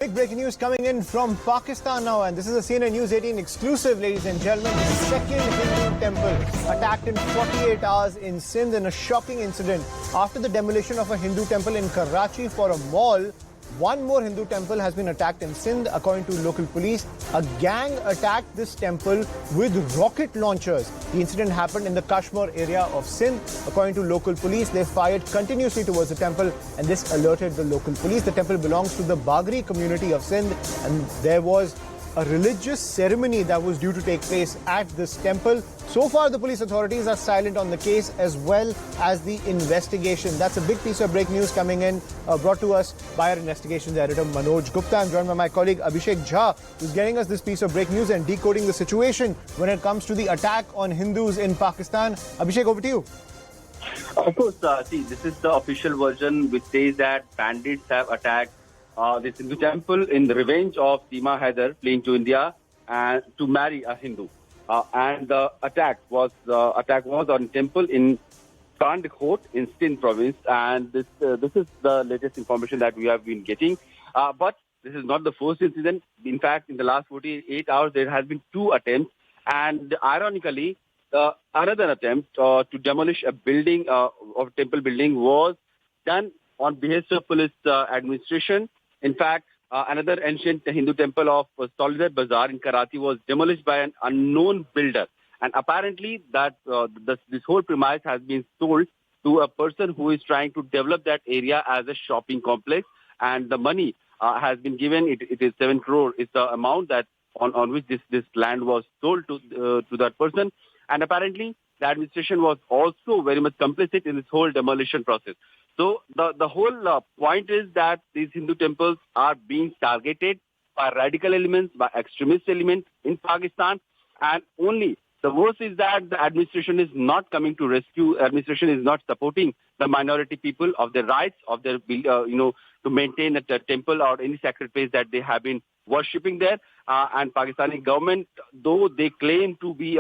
Big breaking news coming in from Pakistan now, and this is a CNN News 18 exclusive, ladies and gentlemen. The second Hindu temple attacked in 48 hours in Sindh in a shocking incident. After the demolition of a Hindu temple in Karachi for a mall, one more Hindu temple has been attacked in Sindh. According to local police, a gang attacked this temple with rocket launchers. The incident happened in the Kashmore area of Sindh. According to local police, they fired continuously towards the temple, and this alerted the local police. The temple belongs to the Bagri community of Sindh, and there was a religious ceremony that was due to take place at this temple. So far, the police authorities are silent on the case as well as the investigation. That's a big piece of break news coming in, brought to us by our investigations editor Manoj Gupta. I'm joined by my colleague Abhishek Jha, who's getting us this piece of break news and decoding the situation when it comes to the attack on Hindus in Pakistan. Abhishek, over to you. Of course, see, this is the official version which says that bandits have attacked this Hindu temple in the revenge of Seema Haider fleeing to India and to marry a Hindu. And the attack was on a temple in dacoits in Sindh province, and this is the latest information that we have been getting. But this is not the first incident. In fact, in the last 48 hours, there has been 2 attempts, and ironically, another attempt to demolish a building of temple building was done on behest of police administration. In fact, another ancient Hindu temple of Solidar Bazaar in Karachi was demolished by an unknown builder. And apparently that this whole premise has been sold to a person who is trying to develop that area as a shopping complex. And the money has been given. It is 7 crore is the amount that on which this land was sold to that person. And apparently the administration was also very much complicit in this whole demolition process. So the whole point is that these Hindu temples are being targeted by radical elements, by extremist elements in Pakistan. And only the worst is that the administration is not coming to rescue. Administration is not supporting the minority people of their rights, of their, to maintain a temple or any sacred place that they have been worshipping there. And Pakistani government, though they claim to be,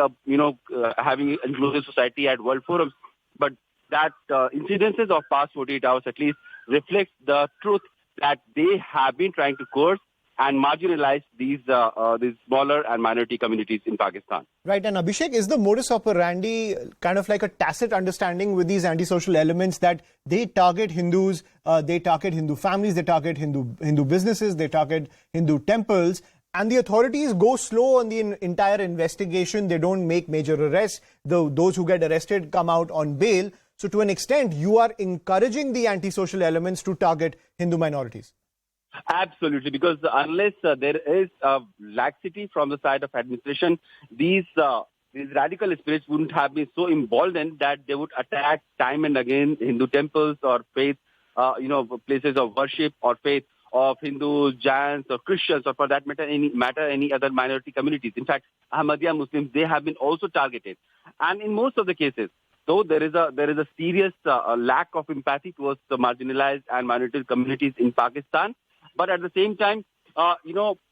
having inclusive society at World Forums, but that incidences of past 48 hours at least reflects the truth that they have been trying to coerce and marginalize these smaller and minority communities in Pakistan. Right, and Abhishek, is the modus operandi kind of like a tacit understanding with these antisocial elements that they target Hindus, they target Hindu families, they target Hindu businesses, they target Hindu temples, and the authorities go slow on the entire investigation? They don't make major arrests. Those who get arrested come out on bail. So to an extent, you are encouraging the antisocial elements to target Hindu minorities. Absolutely, because unless there is laxity from the side of administration, these radical spirits wouldn't have been so emboldened that they would attack time and again Hindu temples or faith, places of worship or faith of Hindus, Jains or Christians, or for that matter any other minority communities. In fact, Ahmadiyya Muslims, they have been also targeted. And in most of the cases, though there is a serious lack of empathy towards the marginalized and minority communities in Pakistan, but at the same time,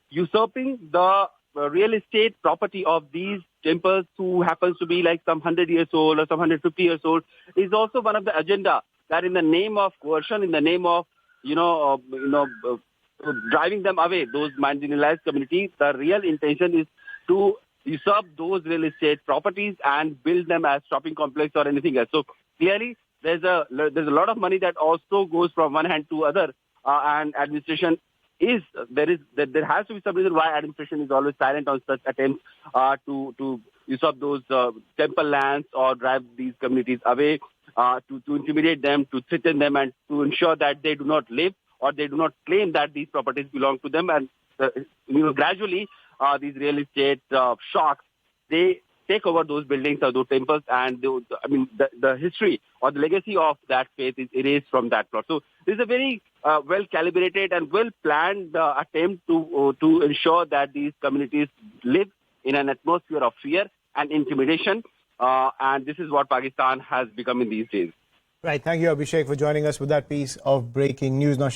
usurping the real estate property of these temples, who happens to be like some 100 years old or some 150 years old, is also one of the agenda that in the name of coercion, in the name of driving them away, those marginalized communities, the real intention is to usurp those real estate properties and build them as shopping complex or anything else. So clearly, there's a lot of money that also goes from one hand to other, and administration there has to be some reason why administration is always silent on such attempts to usurp those temple lands or drive these communities away, to intimidate them, to threaten them, and to ensure that they do not live or they do not claim that these properties belong to them. And gradually, these real estate sharks, they take over those buildings or those temples, and the history or the legacy of that faith is erased from that plot. So this is a very well calibrated and well planned attempt to ensure that these communities live in an atmosphere of fear and intimidation, and this is what Pakistan has become in these days. Right, thank you Abhishek for joining us with that piece of breaking news. Now,